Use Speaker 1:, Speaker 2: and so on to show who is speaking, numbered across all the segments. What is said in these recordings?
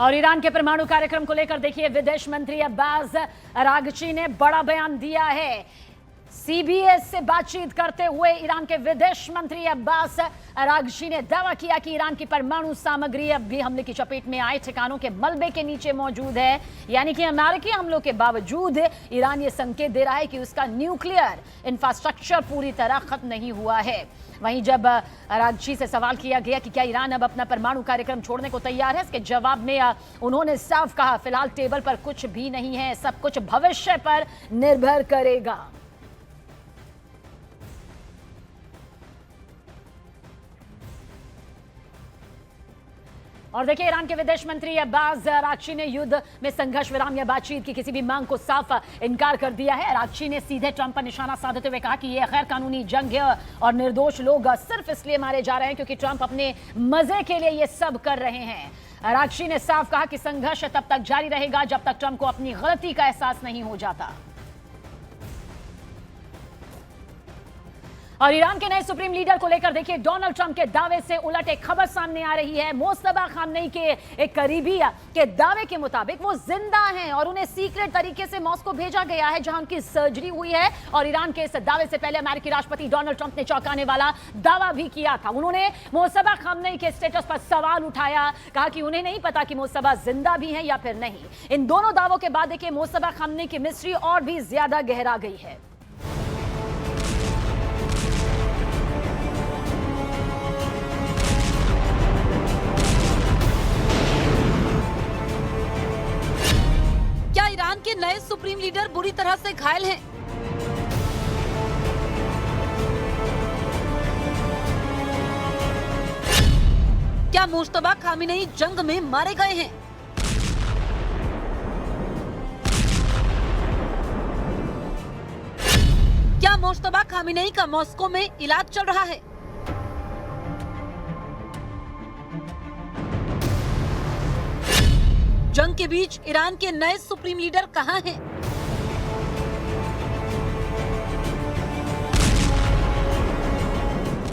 Speaker 1: और ईरान के परमाणु कार्यक्रम को लेकर देखिए विदेश मंत्री अब्बास अरागची ने बड़ा बयान दिया है। सीबीएस से बातचीत करते हुए ईरान के विदेश मंत्री अब्बास अरागची ने दावा किया कि ईरान की परमाणु सामग्री अब भी हमले की चपेट में आए ठिकानों के मलबे के नीचे मौजूद है। यानी कि अमेरिकी हमलों के बावजूद ईरान ये संकेत दे रहा है कि उसका न्यूक्लियर इंफ्रास्ट्रक्चर पूरी तरह खत्म नहीं हुआ है। वहीं जब अरागची से सवाल किया गया कि क्या ईरान अब अपना परमाणु कार्यक्रम छोड़ने को तैयार है, इसके जवाब में उन्होंने साफ कहा फिलहाल टेबल पर कुछ भी नहीं है, सब कुछ भविष्य पर निर्भर करेगा। और देखिए ईरान के विदेश मंत्री अब्बास अरागची ने युद्ध में संघर्ष विराम या बातचीत की किसी भी मांग को साफ इनकार कर दिया है। अरागची ने सीधे ट्रंप पर निशाना साधते हुए कहा कि यह गैर कानूनी जंग है और निर्दोष लोग सिर्फ इसलिए मारे जा रहे हैं क्योंकि ट्रंप अपने मजे के लिए यह सब कर रहे हैं। अरागची ने साफ कहा कि संघर्ष तब तक जारी रहेगा जब तक ट्रंप को अपनी गलती का एहसास नहीं हो जाता। और ईरान के नए सुप्रीम लीडर को लेकर देखिए डोनाल्ड ट्रंप के दावे से उलट एक खबर सामने आ रही है। मोस्तबा खामनेई के एक करीबी के दावे के मुताबिक वो जिंदा हैं और उन्हें सीक्रेट तरीके से मॉस्को भेजा गया है जहां उनकी सर्जरी हुई है। और ईरान के इस दावे से पहले अमेरिकी राष्ट्रपति डोनाल्ड ट्रंप ने चौंकाने वाला दावा भी किया था। उन्होंने मोस्तबा खामनेई के स्टेटस पर सवाल उठाया, कहा कि उन्हें नहीं पता कि मोस्तबा जिंदा भी हैं या फिर नहीं। इन दोनों दावों के बाद देखिए मोस्तबा खामनेई की मिस्ट्री और भी ज्यादा गहरा गई है।
Speaker 2: ईरान के नए सुप्रीम लीडर बुरी तरह से घायल हैं। क्या मुश्तबा खामेनेई जंग में मारे गए हैं? क्या मुश्तबा खामेनेई का मॉस्को में इलाज चल रहा है? जंग के बीच ईरान के नए सुप्रीम लीडर कहां हैं?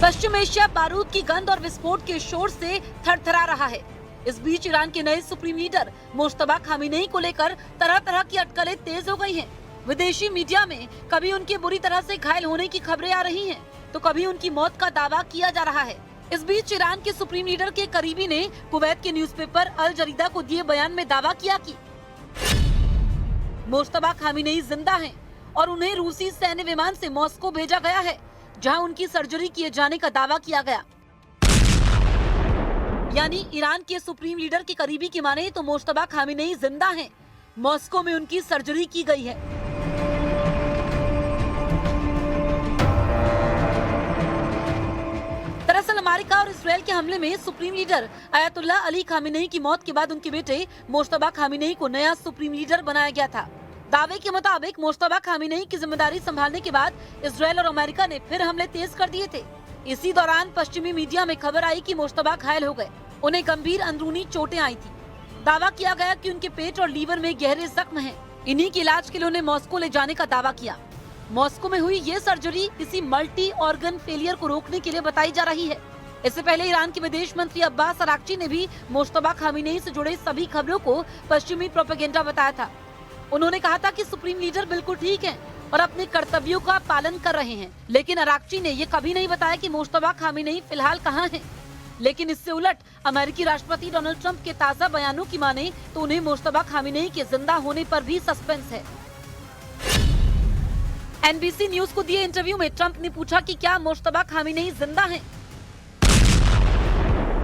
Speaker 2: पश्चिम एशिया बारूद की गंध और विस्फोट के शोर से थरथरा रहा है। इस बीच ईरान के नए सुप्रीम लीडर मुश्तबा खामेनेई को लेकर तरह तरह की अटकलें तेज हो गई हैं। विदेशी मीडिया में कभी उनके बुरी तरह से घायल होने की खबरें आ रही हैं, तो कभी उनकी मौत का दावा किया जा रहा है। इस बीच ईरान के सुप्रीम लीडर के करीबी ने कुवैत के न्यूज़पेपर अल जरीदा को दिए बयान में दावा किया कि मुश्तबा खामेनेई जिंदा हैं और उन्हें रूसी सैन्य विमान से मॉस्को भेजा गया है जहां उनकी सर्जरी किए जाने का दावा किया गया। यानी ईरान के सुप्रीम लीडर के करीबी की माने तो मुश्तबा खामेनेई जिंदा हैं, मॉस्को में उनकी सर्जरी की गई है। दरअसल अमेरिका और इसराइल के हमले में सुप्रीम लीडर अयतुल्ला अली खामेनेई की मौत के बाद उनके बेटे मुश्तबा खामेनेई को नया सुप्रीम लीडर बनाया गया था। दावे के मुताबिक मुश्तबा खामेनेई की जिम्मेदारी संभालने के बाद इसराइल और अमेरिका ने फिर हमले तेज कर दिए थे। इसी दौरान पश्चिमी मीडिया में खबर आई कि मुश्तबा घायल हो गए, उन्हें गंभीर अंदरूनी चोटें आई थी। दावा किया गया कि उनके पेट और लीवर में गहरे जख्म हैं। इन्हीं के इलाज के लिए उन्हें मॉस्को ले जाने का दावा किया। मॉस्को में हुई ये सर्जरी किसी मल्टी ऑर्गन फेलियर को रोकने के लिए बताई जा रही है। इससे पहले ईरान के विदेश मंत्री अब्बास अरागची ने भी मुश्तबा खामेनेई से जुड़े सभी खबरों को पश्चिमी प्रोपेगेंडा बताया था। उन्होंने कहा था कि सुप्रीम लीडर बिल्कुल ठीक हैं और अपने कर्तव्यों का पालन कर रहे हैं, लेकिन अरागची ने ये कभी नहीं बताया कि मुश्तबा खामेनेई फिलहाल कहाँ हैं। लेकिन इससे उलट अमेरिकी राष्ट्रपति डोनाल्ड ट्रंप के ताजा बयानों की माने तो उन्हें मुश्तबा खामेनेई के जिंदा होने पर भी सस्पेंस है। एनबीसी न्यूज को दिए इंटरव्यू में ट्रंप ने पूछा कि क्या मुश्तबा खामेनेई जिंदा हैं?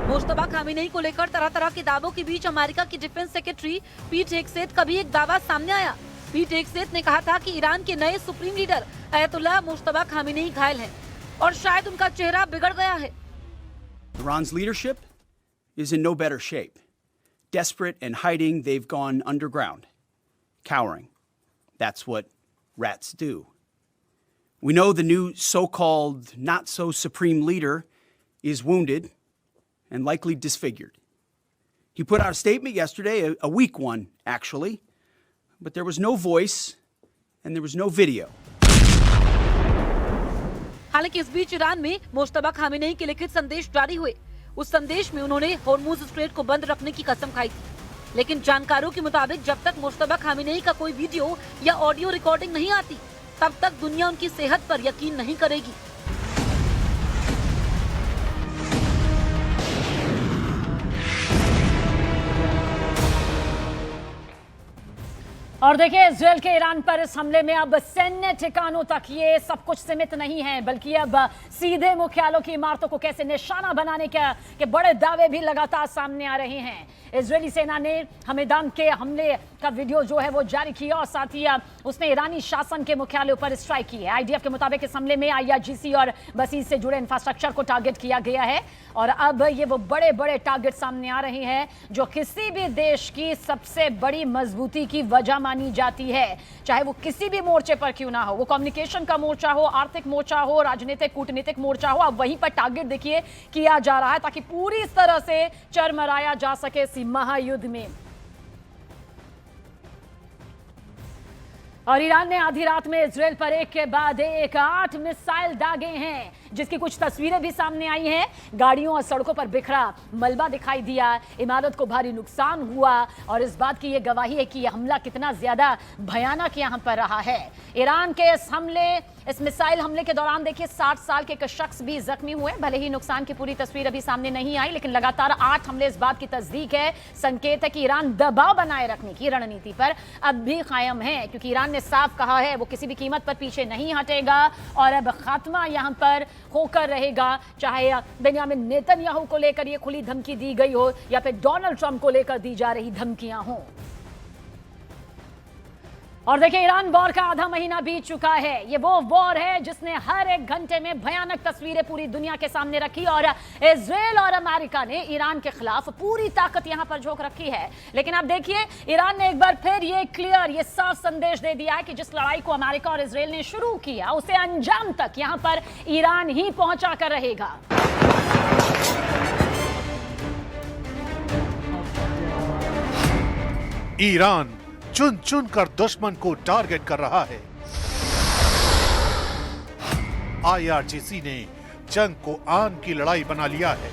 Speaker 2: मुश्तबा खामेनेई को लेकर तरह तरह के दावों के बीच अमेरिका की डिफेंस सेक्रेटरी पीट हेगसेथ का भी एक दावा सामने आया। पीट हेगसेथ ने कहा था कि ईरान के नए सुप्रीम लीडर अयतुल्ला मुश्तबा खामेनेई घायल हैं और शायद उनका चेहरा बिगड़ गया है।
Speaker 3: Iran's leadership is in no better shape. Desperate and hiding, they've gone underground, cowering. That's what rats do. We know the new so-called not-so-supreme leader is wounded and likely disfigured. He put out a statement yesterday, a weak one, actually, but there was no voice and there was no video.
Speaker 2: हालांकि इस बीच Iran में Mushtaba Khamenei के लिखित संदेश जारी हुए। उस संदेश में उन्होंने हॉर्मुज स्ट्रेट को बंद रखने की कसम खाई थी। लेकिन जानकारों के मुताबिक जब तक मुश्तबा खामेनेई का कोई वीडियो या ऑडियो रिकॉर्डिंग नहीं आती, तब तक दुनिया उनकी सेहत पर यकीन नहीं करेगी।
Speaker 1: और देखिए, इजरायल के ईरान पर इस हमले में अब सैन्य ठिकानों तक ये सब कुछ सीमित नहीं है, बल्कि अब सीधे मुख्यालयों की इमारतों को कैसे निशाना बनाने के बड़े दावे भी लगातार सामने आ रहे हैं। इजरायली सेना ने हमेदान के हमले का वीडियो जो है वो जारी किया और साथ ही उसने ईरानी शासन के मुख्यालयों पर स्ट्राइक की है। आईडीएफ के मुताबिक इस हमले में IRGC और बसीज से जुड़े इंफ्रास्ट्रक्चर को टारगेट किया गया है और अब ये वो बड़े बड़े टारगेट सामने आ रहे हैं जो किसी भी देश की सबसे बड़ी मजबूती की वजह मानी जाती है, चाहे वो किसी भी मोर्चे पर क्यों ना हो, वो कम्युनिकेशन का मोर्चा हो, आर्थिक मोर्चा हो, राजनीतिक कूटनीतिक मोर्चा हो। अब वहीं पर टारगेट देखिए किया जा रहा है ताकि पूरी तरह से चरमराया जा सके इस महायुद्ध में। और ईरान ने आधी रात में इजरायल पर एक के बाद एक 8 मिसाइल दागे हैं, जिसकी कुछ तस्वीरें भी सामने आई हैं। गाड़ियों और सड़कों पर बिखरा मलबा दिखाई दिया, इमारत को भारी नुकसान हुआ और इस बात की यह गवाही है कि यह हमला कितना ज्यादा भयानक यहां पर रहा है। ईरान के इस मिसाइल हमले के दौरान देखिए 60 साल के एक शख्स भी जख्मी हुए। भले ही नुकसान की पूरी तस्वीर अभी सामने नहीं आई, लेकिन लगातार 8 हमले इस बात की तस्दीक है, संकेत है कि ईरान दबाव बनाए रखने की रणनीति पर अब भी कायम है, क्योंकि ईरान ने साफ कहा है वो किसी भी कीमत पर पीछे नहीं हटेगा और अब खात्मा यहां पर होकर रहेगा, चाहे बेंजामिन नेतन्याहू को लेकर ये खुली धमकी दी गई हो या फिर डोनाल्ड ट्रंप को लेकर दी जा रही धमकियां हों। और देखिए, ईरान वॉर का आधा महीना बीत चुका है। ये वो वॉर है जिसने हर एक घंटे में भयानक तस्वीरें पूरी दुनिया के सामने रखी और इजरायल और अमेरिका ने ईरान के खिलाफ पूरी ताकत यहां पर झोंक रखी है। लेकिन अब देखिए, ईरान ने एक बार फिर ये साफ संदेश दे दिया है कि जिस लड़ाई को अमेरिका और इजरायल ने शुरू किया उसे अंजाम तक यहां पर ईरान ही पहुंचा कर रहेगा।
Speaker 4: ईरान चुन चुन कर दुश्मन को टारगेट कर रहा है। IRGC ने जंग को आन की लड़ाई बना लिया है।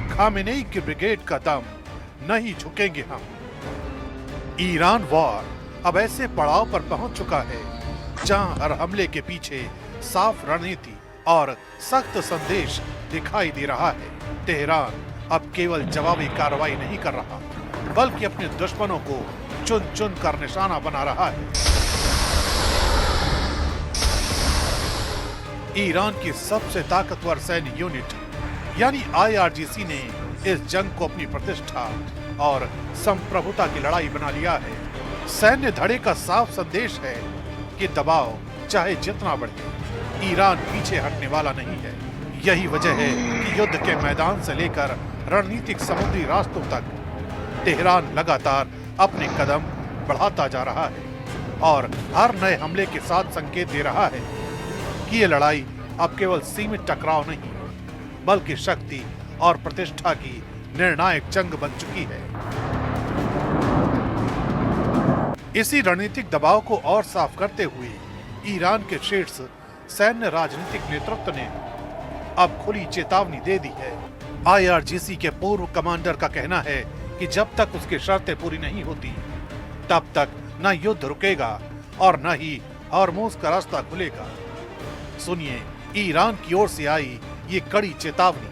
Speaker 4: खामेनेई की ब्रिगेड का दम नहीं झुकेंगे हम। ईरान वॉर अब ऐसे पड़ाव पर पहुंच चुका है जहां हर हमले के पीछे साफ रणनीति और सख्त संदेश दिखाई दे रहा है। तेहरान अब केवल जवाबी कार्रवाई नहीं कर रहा, बल्कि अपने दुश्मनों को चुन चुन कर निशाना बना रहा है। ईरान की सबसे ताकतवर सैन्य यूनिट यानी IRGC ने इस जंग को अपनी प्रतिष्ठा और संप्रभुता की लड़ाई बना लिया है। सैन्य धड़े का साफ संदेश है कि दबाव चाहे जितना बढ़े, ईरान पीछे हटने वाला नहीं है। यही वजह है कि युद्ध के मैदान से लेकर रणनीतिक समुद्री रास्तों तक तेहरान लगातार अपने कदम बढ़ाता जा रहा है और हर नए हमले के साथ संकेत दे रहा है कि ये लड़ाई अब केवल सीमित टकराव नहीं, बल्कि शक्ति और प्रतिष्ठा की निर्णायक जंग बन चुकी है। इसी रणनीतिक दबाव को और साफ करते हुए ईरान के शीर्ष सैन्य राजनीतिक नेतृत्व ने अब खुली चेतावनी दे दी है। IRGC के पूर्व कमांडर का कहना है कि जब तक उसकी शर्तें पूरी नहीं होती, तब तक न युद्ध रुकेगा और न ही हॉर्मुज का रास्ता खुलेगा। सुनिए ईरान की ओर से आई ये कड़ी चेतावनी।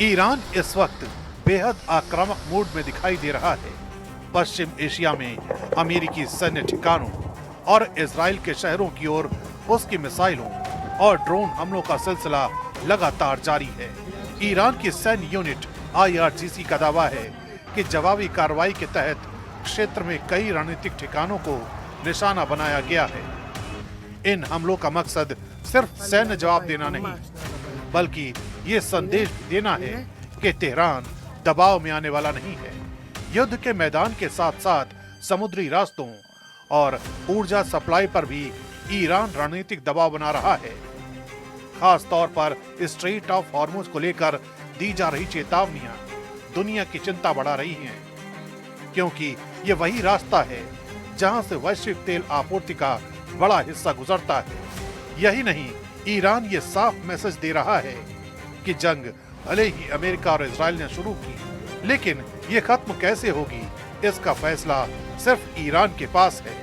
Speaker 4: ईरान इस वक्त बेहद आक्रामक मूड में दिखाई दे रहा है। पश्चिम एशिया में अमेरिकी सैन्य ठिकानों और इजराइल के शहरों की ओर उसकी मिसाइलों और ड्रोन हमलों का सिलसिला लगातार जारी है। ईरान की सैन्य यूनिट IRGC का दावा है कि जवाबी कार्रवाई के तहत क्षेत्र में कई रणनीतिक ठिकानों को निशाना बनाया गया है। इन हमलों का मकसद सिर्फ सैन्य जवाब देना नहीं, बल्कि ये संदेश भी देना है कि तेहरान दबाव में आने वाला नहीं है। युद्ध के मैदान के साथ साथ समुद्री रास्तों और ऊर्जा सप्लाई पर भी ईरान रणनीतिक दबाव बना रहा है। खास तौर पर स्ट्रेट ऑफ हॉर्मुज को लेकर दी जा रही चेतावनियां दुनिया की चिंता बढ़ा रही हैं, क्योंकि ये वही रास्ता है जहां से वैश्विक तेल आपूर्ति का बड़ा हिस्सा गुजरता है। यही नहीं, ईरान ये साफ मैसेज दे रहा है कि जंग भले ही अमेरिका और इजराइल ने शुरू की, लेकिन ये खत्म कैसे होगी इसका फैसला सिर्फ ईरान के पास है।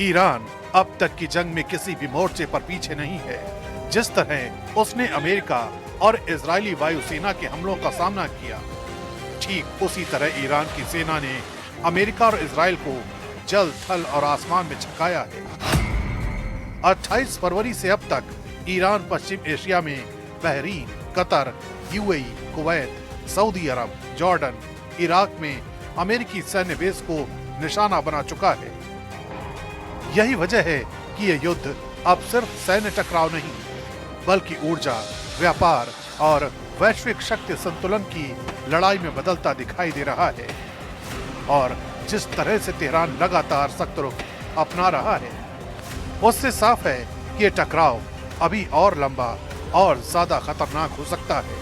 Speaker 4: ईरान अब तक की जंग में किसी भी मोर्चे पर पीछे नहीं है। जिस तरह उसने अमेरिका और इजरायली वायुसेना के हमलों का सामना किया, ठीक उसी तरह ईरान की सेना ने अमेरिका और इजराइल को जल, थल और आसमान में छकाया है। 28 फरवरी से अब तक ईरान पश्चिम एशिया में Bahrain, Qatar, UAE, Kuwait, Saudi Arab, Jordan, Iraq में अमेरिकी सैन्य बेस को निशाना बना चुका है। यही वजह है कि ये युद्ध अब सिर्फ सैन्य टकराव नहीं, बल्कि ऊर्जा, व्यापार और वैश्विक शक्ति संतुलन की लड़ाई में बदलता दिखाई दे रहा है। और जिस तरह से तेहरान लगातार सख्त रुख अपना रहा है, उससे साफ है कि ये टकराव अभी और लंबा और ज्यादा खतरनाक हो सकता है।